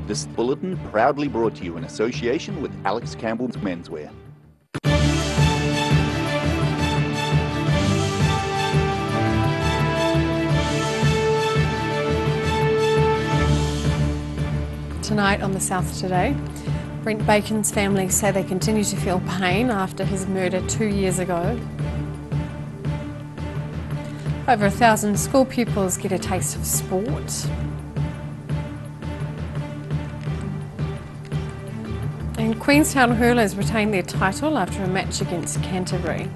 This bulletin proudly brought to you in association with Alex Campbell's Menswear. Tonight on The South Today, Brent Bacon's family say they continue to feel pain after his murder 2 years ago. Over 1,000 school pupils get a taste of sport. And Queenstown hurlers retain their title after a match against Canterbury.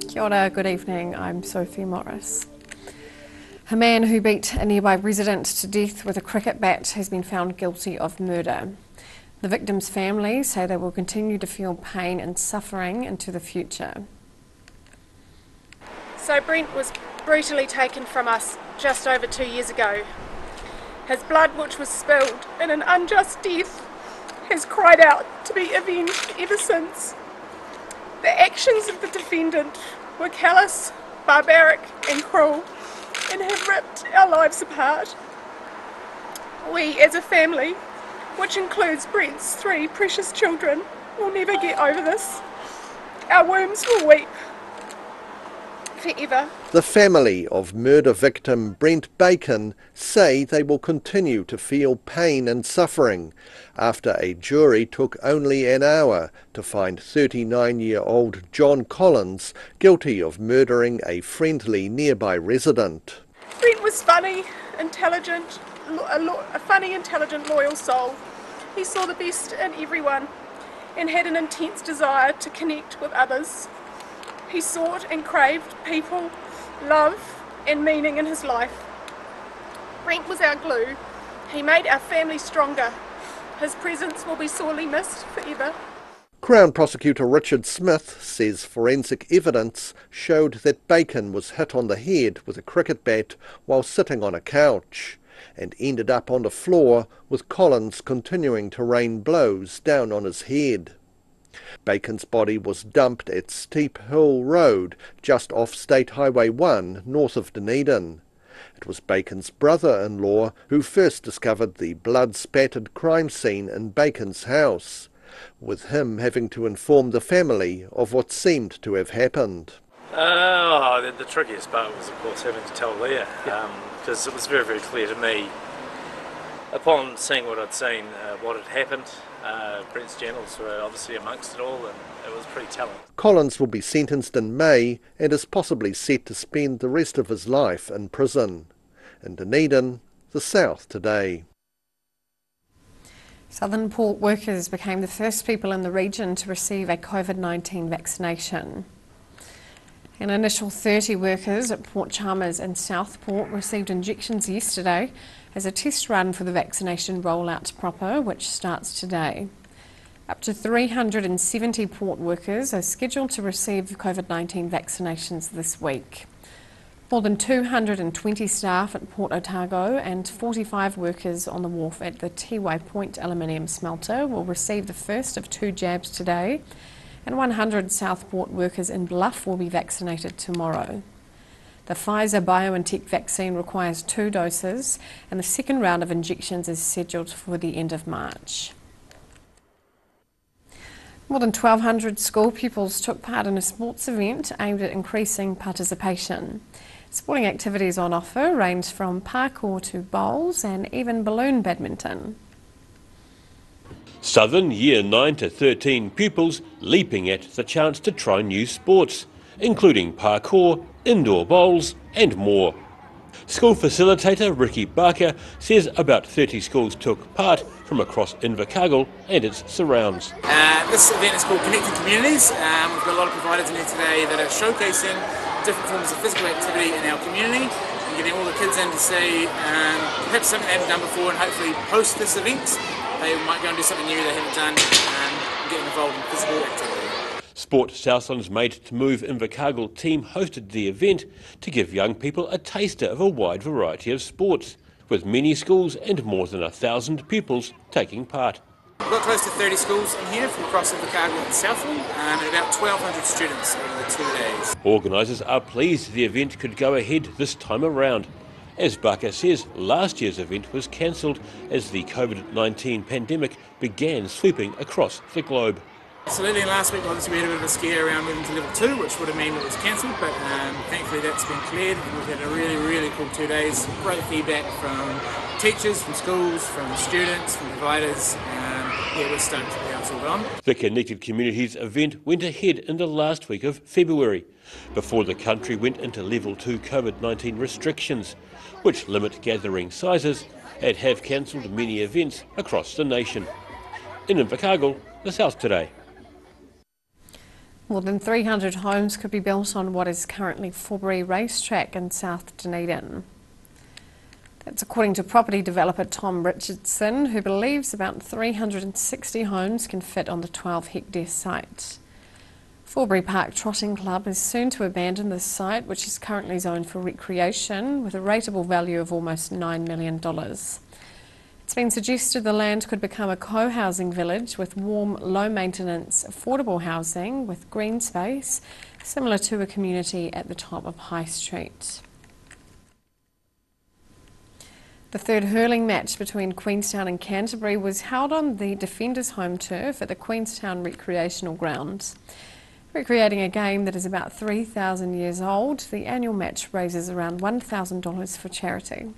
Kia ora, good evening, I'm Sophie Morris. A man who beat a nearby resident to death with a cricket bat has been found guilty of murder. The victim's family say they will continue to feel pain and suffering into the future. So Brent was brutally taken from us just over 2 years ago. His blood, which was spilled in an unjust death, has cried out to be avenged ever since. The actions of the defendant were callous, barbaric and cruel, and have ripped our lives apart. We as a family, which includes Brent's 3 precious children, will never get over this. Our wombs will weep forever. The family of murder victim Brent Bacon say they will continue to feel pain and suffering after a jury took only an hour to find 39-year-old John Collins guilty of murdering a friendly nearby resident. Brent was funny, intelligent, a funny, intelligent, loyal soul. He saw the best in everyone and had an intense desire to connect with others. He sought and craved people, love and meaning in his life. Brent was our glue. He made our family stronger. His presence will be sorely missed forever. Crown Prosecutor Richard Smith says forensic evidence showed that Bacon was hit on the head with a cricket bat while sitting on a couch and ended up on the floor with Collins continuing to rain blows down on his head. Bacon's body was dumped at Steep Hill Road, just off State Highway 1, north of Dunedin. It was Bacon's brother-in-law who first discovered the blood-spattered crime scene in Bacon's house, with him having to inform the family of what seemed to have happened. The trickiest part was, of course, having to tell Leah, because it was very, very clear to me, upon seeing what I'd seen, what had happened. Brent's genitals were obviously amongst it all, and it was pretty telling. Collins will be sentenced in May and is possibly set to spend the rest of his life in prison. In Dunedin, The South Today. Southern port workers became the first people in the region to receive a COVID-19 vaccination. An initial 30 workers at Port Chalmers and Southport received injections yesterday as a test run for the vaccination rollout proper, which starts today. Up to 370 port workers are scheduled to receive COVID-19 vaccinations this week. More than 220 staff at Port Otago and 45 workers on the wharf at the Tiwai Point aluminium smelter will receive the first of 2 jabs today, and 100 Southport workers in Bluff will be vaccinated tomorrow. The Pfizer-BioNTech vaccine requires 2 doses, and the second round of injections is scheduled for the end of March. More than 1,200 school pupils took part in a sports event aimed at increasing participation. Sporting activities on offer range from parkour to bowls and even balloon badminton. Southern Year 9 to 13 pupils leaping at the chance to try new sports, including parkour, indoor bowls and more. School facilitator Ricky Barker says about 30 schools took part from across Invercargill and its surrounds. This event is called Connecting Communities. We've got a lot of providers in here today that are showcasing different forms of physical activity in our community and getting all the kids in to see perhaps something they haven't done before, and hopefully post this event they might go and do something new they haven't done and get involved in physical activity. Sport Southland's Made to Move Invercargill team hosted the event to give young people a taster of a wide variety of sports, with many schools and more than 1,000 pupils taking part. We've got close to 30 schools in here from across Ecological and Southall, and about 1,200 students over the 2 days. Organisers are pleased the event could go ahead this time around. As Barker says, last year's event was cancelled as the COVID-19 pandemic began sweeping across the globe. Absolutely, and last week obviously we had a bit of a scare around moving to level 2, which would have meant it was cancelled, but thankfully that's been cleared. We've had a really cool 2 days, great feedback from teachers, from schools, from students, from providers. Yeah, we're stoked to be able to all on. The Connected Communities event went ahead in the last week of February, before the country went into level 2 COVID-19 restrictions, which limit gathering sizes and have cancelled many events across the nation. In Invercargill, the South Today. More than 300 homes could be built on what is currently Forbury Racetrack in South Dunedin. That's according to property developer Tom Richardson, who believes about 360 homes can fit on the 12-hectare site. Forbury Park Trotting Club is soon to abandon this site, which is currently zoned for recreation, with a rateable value of almost $9 million. It's been suggested the land could become a co-housing village with warm, low-maintenance, affordable housing with green space, similar to a community at the top of High Street. The third hurling match between Queenstown and Canterbury was held on the Defenders' home turf at the Queenstown Recreational Grounds. Recreating a game that is about 3,000 years old, the annual match raises around $1,000 for charity.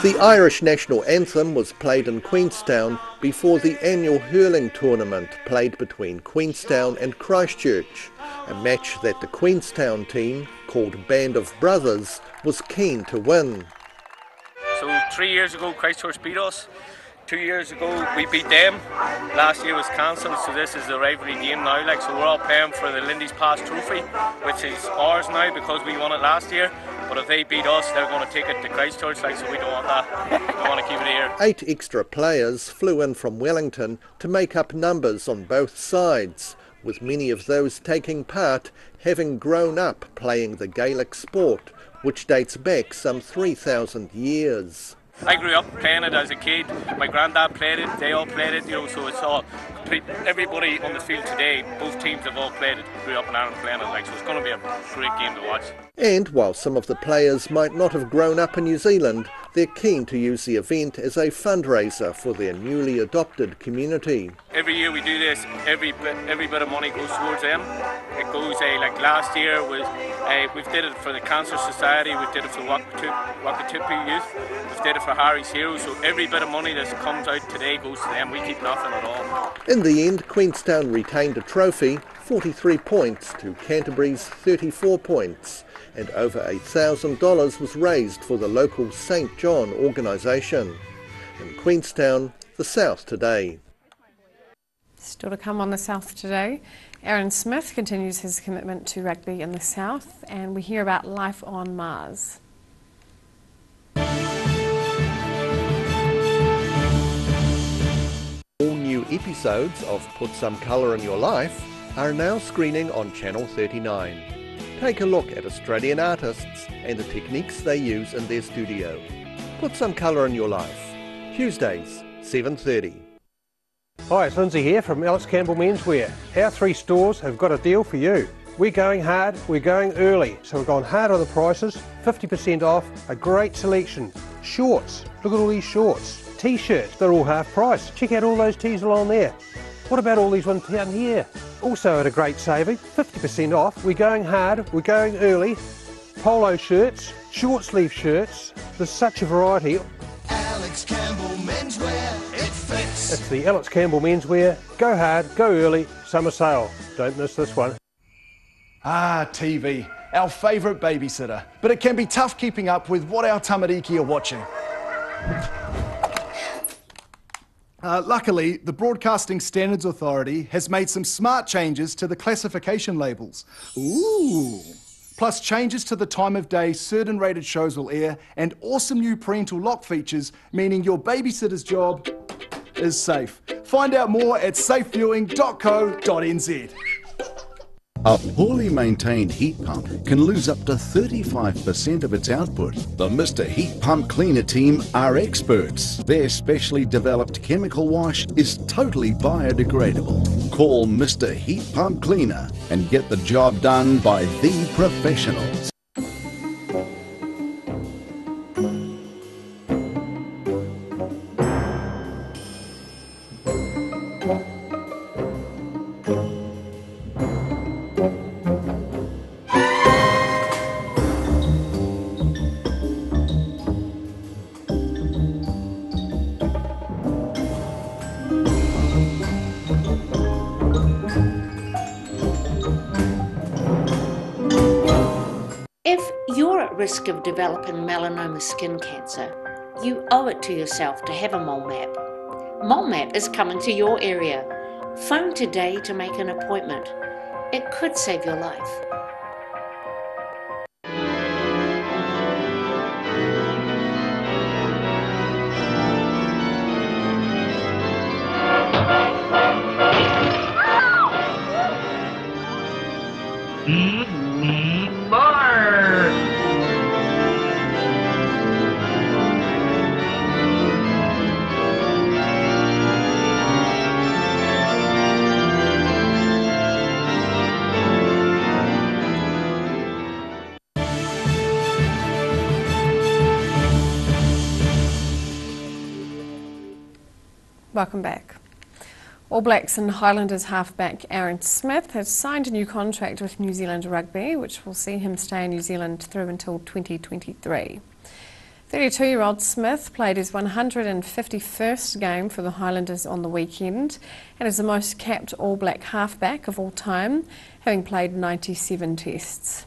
The Irish national anthem was played in Queenstown before the annual hurling tournament played between Queenstown and Christchurch, a match that the Queenstown team, called Band of Brothers, was keen to win. So 3 years ago Christchurch beat us, 2 years ago we beat them, last year was cancelled, so this is the rivalry game now, so we're all playing for the Lindy's Pass trophy, which is ours now because we won it last year, but if they beat us they're going to take it to Christchurch, so we don't want that, we want to keep it here. 8 extra players flew in from Wellington to make up numbers on both sides, with many of those taking part having grown up playing the Gaelic sport, which dates back some 3,000 years. I grew up playing it as a kid, my granddad played it, they all played it, so it's all complete. Everybody on the field today, both teams have all played it, grew up in Ireland playing it, so it's going to be a great game to watch. And while some of the players might not have grown up in New Zealand, they're keen to use the event as a fundraiser for their newly adopted community. Every year we do this, every bit of money goes towards them. It goes, like last year, we did it for the Cancer Society, we did it for Wakatipu Youth, we did it for Harry's Heroes, so every bit of money that comes out today goes to them, we keep nothing at all. In the end, Queenstown retained a trophy, 43 points to Canterbury's 34 points, and over $1,000 was raised for the local St John organisation. In Queenstown, the South Today. Still to come on the South Today, Aaron Smith continues his commitment to rugby in the South, and we hear about life on Mars. All new episodes of Put Some Colour in Your Life are now screening on Channel 39. Take a look at Australian artists and the techniques they use in their studio. Put Some Colour in Your Life, Tuesdays, 7:30. Hi, it's Lindsay here from Alex Campbell Menswear. Our 3 stores have got a deal for you. We're going hard, we're going early, so we've gone hard on the prices, 50% off, a great selection. Shorts, look at all these shorts. T-shirts, they're all half price. Check out all those tees along there. What about all these ones down here? Also at a great saving, 50% off. We're going hard, we're going early. Polo shirts, short sleeve shirts, there's such a variety. Alex Campbell Menswear, it fits. It's the Alex Campbell Menswear. Go hard, go early, summer sale. Don't miss this one. Ah, TV, our favourite babysitter. But it can be tough keeping up with what our tamariki are watching. Luckily, the Broadcasting Standards Authority has made some smart changes to the classification labels. Ooh! Plus changes to the time of day certain rated shows will air, and awesome new parental lock features, meaning your babysitter's job is safe. Find out more at safeviewing.co.nz. A poorly maintained heat pump can lose up to 35% of its output. The Mr. Heat Pump Cleaner team are experts. Their specially developed chemical wash is totally biodegradable. Call Mr. Heat Pump Cleaner and get the job done by the professionals. If you're at risk of developing melanoma skin cancer, you owe it to yourself to have a mole map. Mole map is coming to your area. Phone today to make an appointment. It could save your life. Welcome back. All Blacks and Highlanders halfback Aaron Smith has signed a new contract with New Zealand Rugby, which will see him stay in New Zealand through until 2023. 32-year-old Smith played his 151st game for the Highlanders on the weekend and is the most capped All Black halfback of all time, having played 97 tests.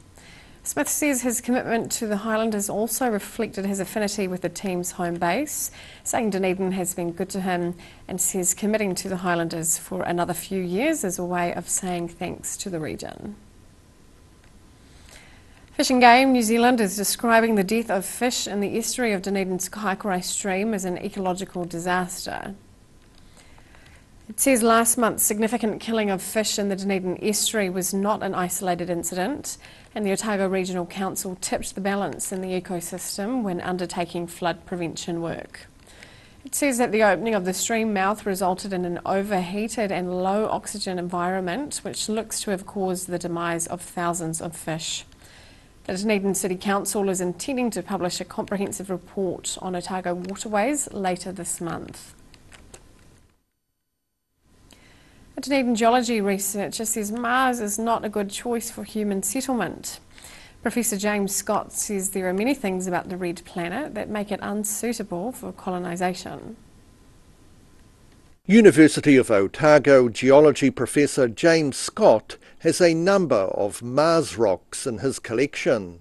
Smith says his commitment to the Highlanders also reflected his affinity with the team's home base, saying Dunedin has been good to him, and says committing to the Highlanders for another few years is a way of saying thanks to the region. Fish and Game New Zealand is describing the death of fish in the estuary of Dunedin's Kaikoura stream as an ecological disaster. It says last month's significant killing of fish in the Dunedin estuary was not an isolated incident, and the Otago Regional Council tipped the balance in the ecosystem when undertaking flood prevention work. It says that the opening of the stream mouth resulted in an overheated and low oxygen environment, which looks to have caused the demise of thousands of fish. The Dunedin City Council is intending to publish a comprehensive report on Otago waterways later this month. A Dunedin Geology researcher says Mars is not a good choice for human settlement. Professor James Scott says there are many things about the red planet that make it unsuitable for colonisation. University of Otago geology professor James Scott has a number of Mars rocks in his collection.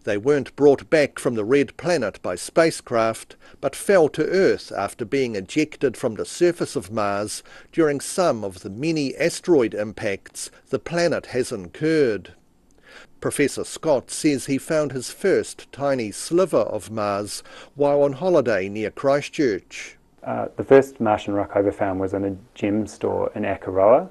They weren't brought back from the red planet by spacecraft, but fell to Earth after being ejected from the surface of Mars during some of the many asteroid impacts the planet has incurred. Professor Scott says he found his first tiny sliver of Mars while on holiday near Christchurch. The first Martian rock I ever found was in a gem store in Kaikoura.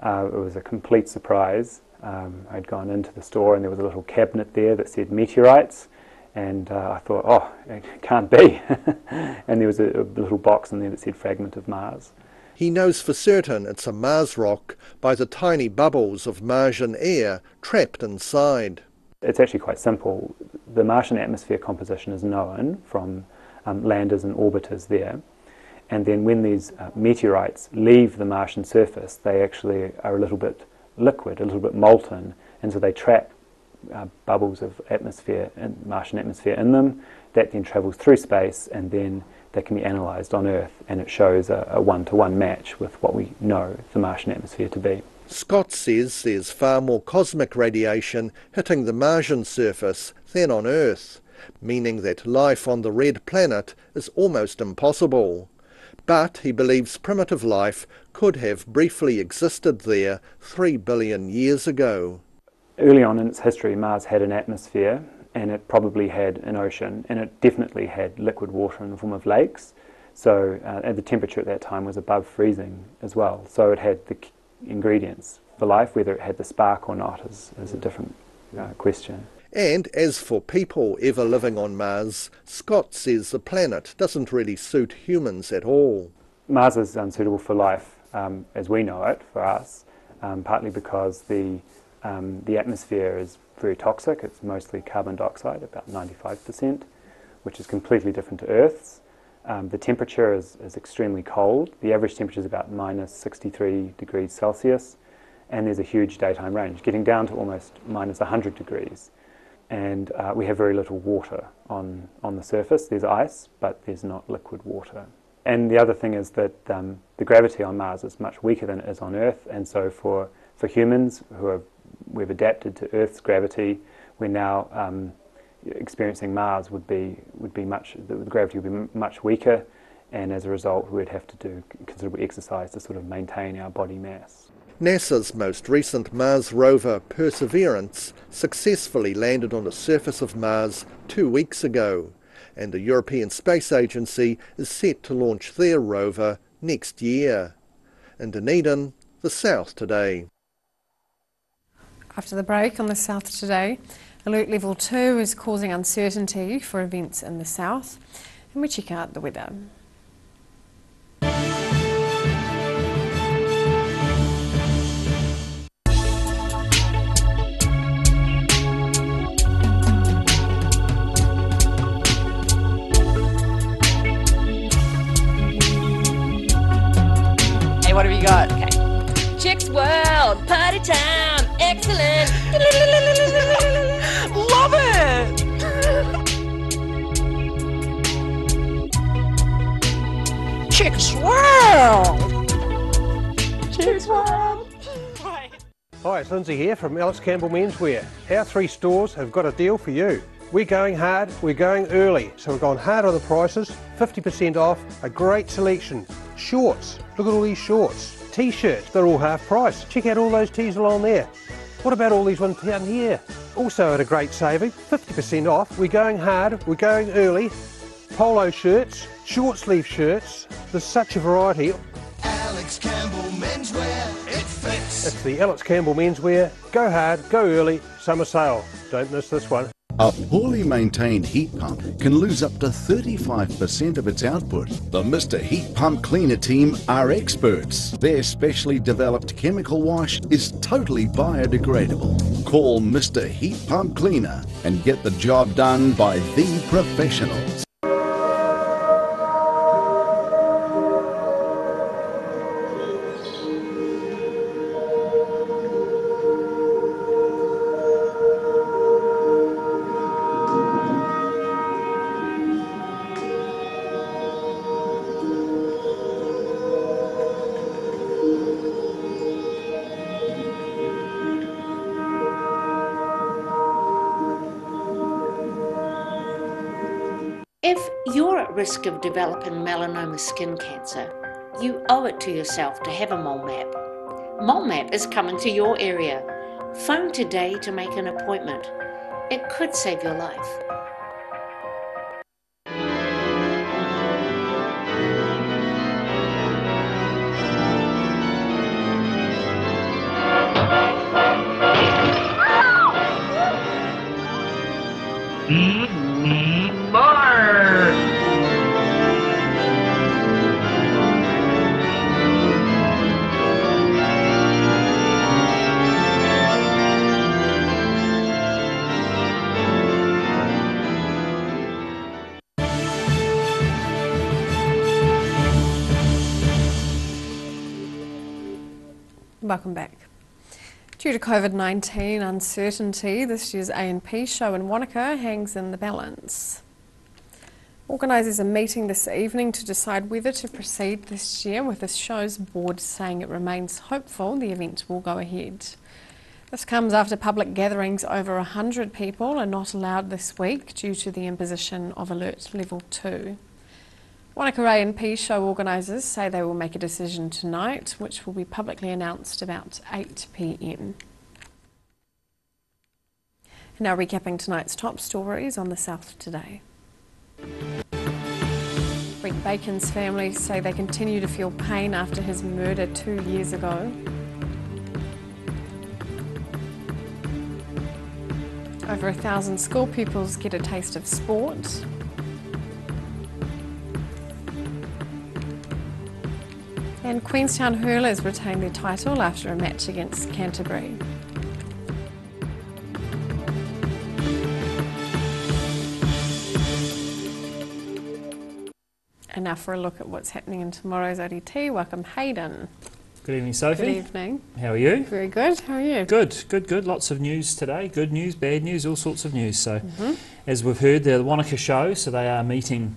It was a complete surprise. I'd gone into the store and there was a little cabinet there that said meteorites, and I thought, oh, it can't be. And there was a little box in there that said fragment of Mars. He knows for certain it's a Mars rock by the tiny bubbles of Martian air trapped inside. It's actually quite simple. The Martian atmosphere composition is known from landers and orbiters there. And then when these meteorites leave the Martian surface, they actually are a little bit liquid, a little bit molten, and so they trap bubbles of atmosphere, Martian atmosphere in them. That then travels through space, and then they can be analysed on Earth, and it shows a one-to-one match with what we know the Martian atmosphere to be. Scott says there's far more cosmic radiation hitting the Martian surface than on Earth, meaning that life on the red planet is almost impossible. But he believes primitive life could have briefly existed there 3 billion years ago. Early on in its history, Mars had an atmosphere, and it probably had an ocean, and it definitely had liquid water in the form of lakes. So the temperature at that time was above freezing as well. So it had the ingredients for life. Whether it had the spark or not is a different question. And as for people ever living on Mars, Scott says the planet doesn't really suit humans at all. Mars is unsuitable for life as we know it, for us, partly because the atmosphere is very toxic. It's mostly carbon dioxide, about 95%, which is completely different to Earth's. The temperature is extremely cold. The average temperature is about minus 63 degrees Celsius, and there's a huge daytime range, getting down to almost minus 100 degrees. And we have very little water on the surface. There's ice, but there's not liquid water. And the other thing is that the gravity on Mars is much weaker than it is on Earth, and so for humans we've adapted to Earth's gravity, we're now experiencing Mars would be much, the gravity would be much weaker, and as a result we'd have to do considerable exercise to sort of maintain our body mass. NASA's most recent Mars rover, Perseverance, successfully landed on the surface of Mars 2 weeks ago, and the European Space Agency is set to launch their rover next year. In Dunedin, the South Today. After the break on the South Today, Alert Level 2 is causing uncertainty for events in the South, and we check out the weather. What have you got? Okay. Chicks World, party time, excellent. Love it. Chicks World. Chicks World. Hi, it's Lindsay here from Alex Campbell Menswear. Our 3 stores have got a deal for you. We're going hard, we're going early, so we've gone hard on the prices, 50% off, a great selection. Shorts, look at all these shorts. T-shirts, they're all half price. Check out all those tees along there. What about all these ones down here? Also at a great saving, 50% off. We're going hard, we're going early. Polo shirts, short sleeve shirts, there's such a variety. Alex Campbell Menswear, it fits. It's the Alex Campbell Menswear, go hard, go early, summer sale. Don't miss this one. A poorly maintained heat pump can lose up to 35% of its output. The Mr. Heat Pump Cleaner team are experts. Their specially developed chemical wash is totally biodegradable. Call Mr. Heat Pump Cleaner and get the job done by the professionals. If you're at risk of developing melanoma skin cancer, you owe it to yourself to have a mole map. Mole map is coming to your area. Phone today to make an appointment. It could save your life. Welcome back. Due to COVID-19 uncertainty, this year's A&P show in Wanaka hangs in the balance. Organisers are meeting this evening to decide whether to proceed this year, with the show's board saying it remains hopeful the event will go ahead. This comes after public gatherings over 100 people are not allowed this week due to the imposition of Alert Level 2. Wanaka A&P show organisers say they will make a decision tonight, which will be publicly announced about 8 p.m. Now recapping tonight's top stories on the South Today. Rick Bacon's family say they continue to feel pain after his murder 2 years ago. Over 1,000 school pupils get a taste of sport. And Queenstown hurlers retain their title after a match against Canterbury. And now for a look at what's happening in tomorrow's ODT. Welcome, Hayden. Good evening, Sophie. Good evening. How are you? Very good. How are you? Good, good, good. Lots of news today. Good news, bad news, all sorts of news. So, as we've heard, they're the Wanaka show, so they are meeting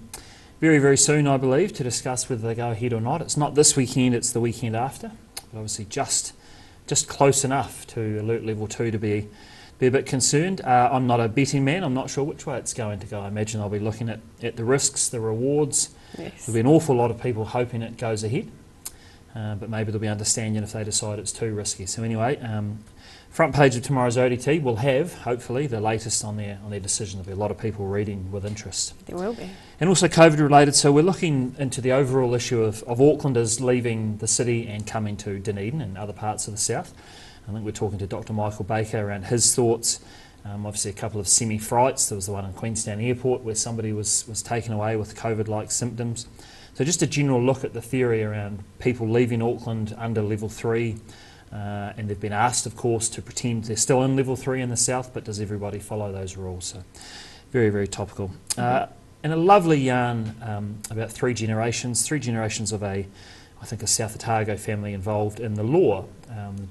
very, very soon, I believe, to discuss whether they go ahead or not. It's not this weekend, it's the weekend after. But obviously just close enough to alert level 2 to be a bit concerned. I'm not a betting man. I'm not sure which way it's going to go. I imagine I'll be looking at the risks, the rewards. Yes. There'll be an awful lot of people hoping it goes ahead. But maybe there'll be understanding if they decide it's too risky. So anyway, front page of tomorrow's ODT will have, hopefully, the latest on their decision. There'll be a lot of people reading with interest. There will be. And also COVID related, so we're looking into the overall issue of Aucklanders leaving the city and coming to Dunedin and other parts of the south. I think we're talking to Dr. Michael Baker around his thoughts. Obviously a couple of semi-frights. There was the one in Queenstown Airport where somebody was taken away with COVID-like symptoms. So just a general look at the theory around people leaving Auckland under level 3, and they've been asked, of course, to pretend they're still in level 3 in the south, but does everybody follow those rules? So very, very topical. And a lovely yarn about three generations of I think a South Otago family involved in the law.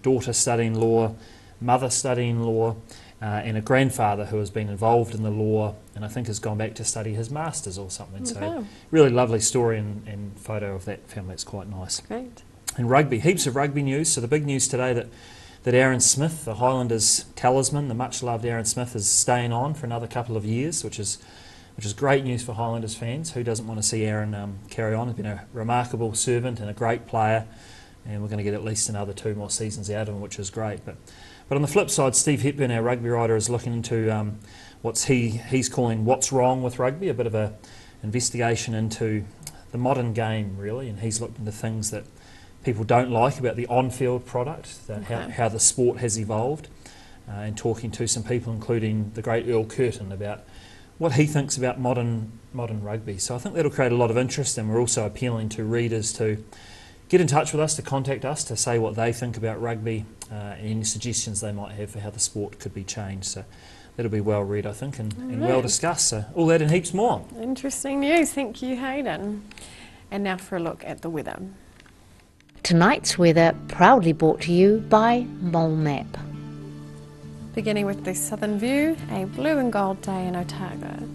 Daughter studying law, mother studying law, and a grandfather who has been involved in the law and I think has gone back to study his masters or something. Okay. So really lovely story and photo of that family. It's quite nice. Great. And rugby, heaps of rugby news. So the big news today that Aaron Smith, the Highlanders talisman, the much loved Aaron Smith, is staying on for another couple of years, which is great news for Highlanders fans. Who doesn't want to see Aaron carry on? He's been a remarkable servant and a great player, and we're going to get at least another 2 more seasons out of him, which is great. But on the flip side, Steve Hepburn, our rugby writer, is looking into what's he's calling what's wrong with rugby, a bit of a investigation into the modern game, really, and he's looked into things that people don't like about the on-field product, how the sport has evolved, and talking to some people, including the great Earl Curtin, about what he thinks about modern rugby. So I think that'll create a lot of interest, and we're also appealing to readers to get in touch with us, to contact us, to say what they think about rugby, and any suggestions they might have for how the sport could be changed. So that'll be well read, I think, and well discussed. So all that and heaps more. Interesting news. Thank you, Hayden. And now for a look at the weather. Tonight's weather proudly brought to you by Mole Map. Beginning with the southern view, a blue and gold day in Otago.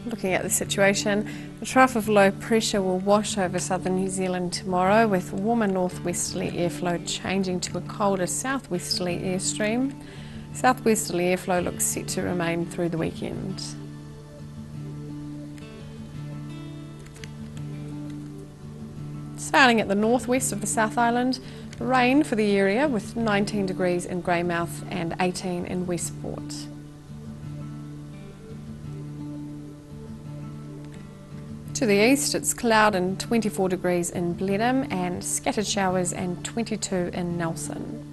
Looking at the situation, a trough of low pressure will wash over southern New Zealand tomorrow, with warmer northwesterly airflow changing to a colder southwesterly airstream. Southwesterly airflow looks set to remain through the weekend. Sailing at the northwest of the South Island, rain for the area with 19 degrees in Greymouth and 18 in Westport. To the east, it's cloud and 24 degrees in Blenheim and scattered showers and 22 in Nelson.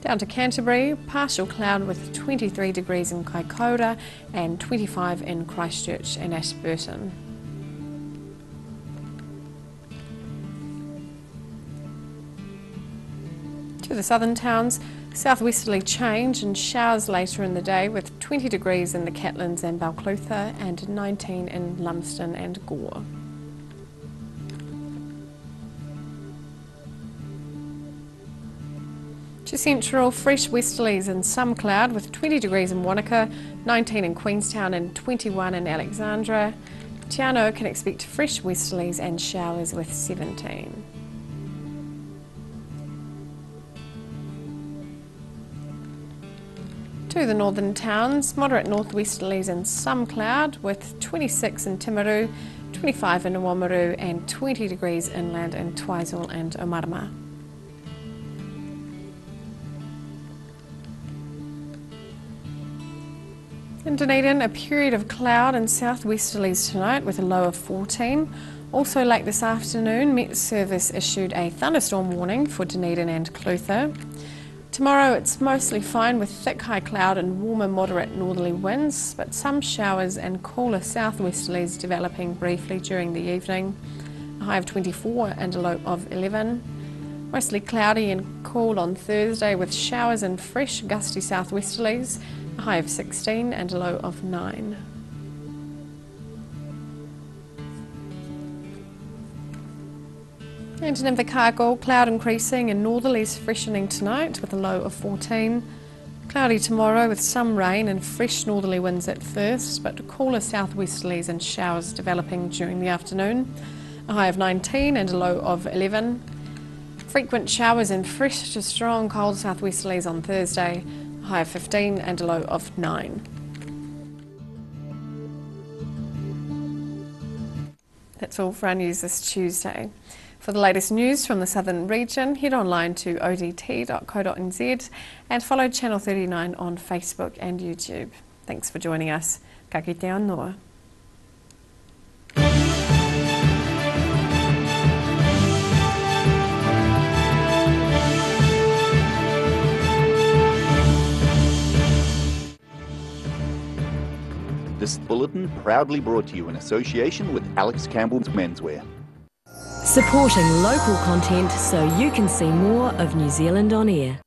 Down to Canterbury, partial cloud with 23 degrees in Kaikoura and 25 in Christchurch and Ashburton. To the southern towns, southwesterly change and showers later in the day with 20 degrees in the Catlins and Balclutha and 19 in Lumsden and Gore. To central, fresh westerlies and some cloud with 20 degrees in Wanaka, 19 in Queenstown and 21 in Alexandra. Te Anau can expect fresh westerlies and showers with 17. To the northern towns, moderate northwesterlies and some cloud with 26 in Timaru, 25 in Oamaru and 20 degrees inland in Twizel and Omarama. In Dunedin, a period of cloud and southwesterlies tonight with a low of 14. Also late this afternoon, Met Service issued a thunderstorm warning for Dunedin and Clutha. Tomorrow it's mostly fine with thick high cloud and warmer moderate northerly winds, but some showers and cooler southwesterlies developing briefly during the evening. A high of 24 and a low of 11. Mostly cloudy and cool on Thursday with showers and fresh gusty southwesterlies. A high of 16 and a low of 9. And in Invercargill, cloud increasing and northerlies freshening tonight with a low of 14. Cloudy tomorrow with some rain and fresh northerly winds at first, but cooler southwesterlies and showers developing during the afternoon. A high of 19 and a low of 11. Frequent showers and fresh to strong cold southwesterlies on Thursday. A high of 15 and a low of 9. That's all for our news this Tuesday. For the latest news from the southern region, head online to odt.co.nz and follow Channel 39 on Facebook and YouTube. Thanks for joining us. Ka kite anō. This bulletin proudly brought to you in association with Alex Campbell's Menswear. Supporting local content so you can see more of New Zealand on air.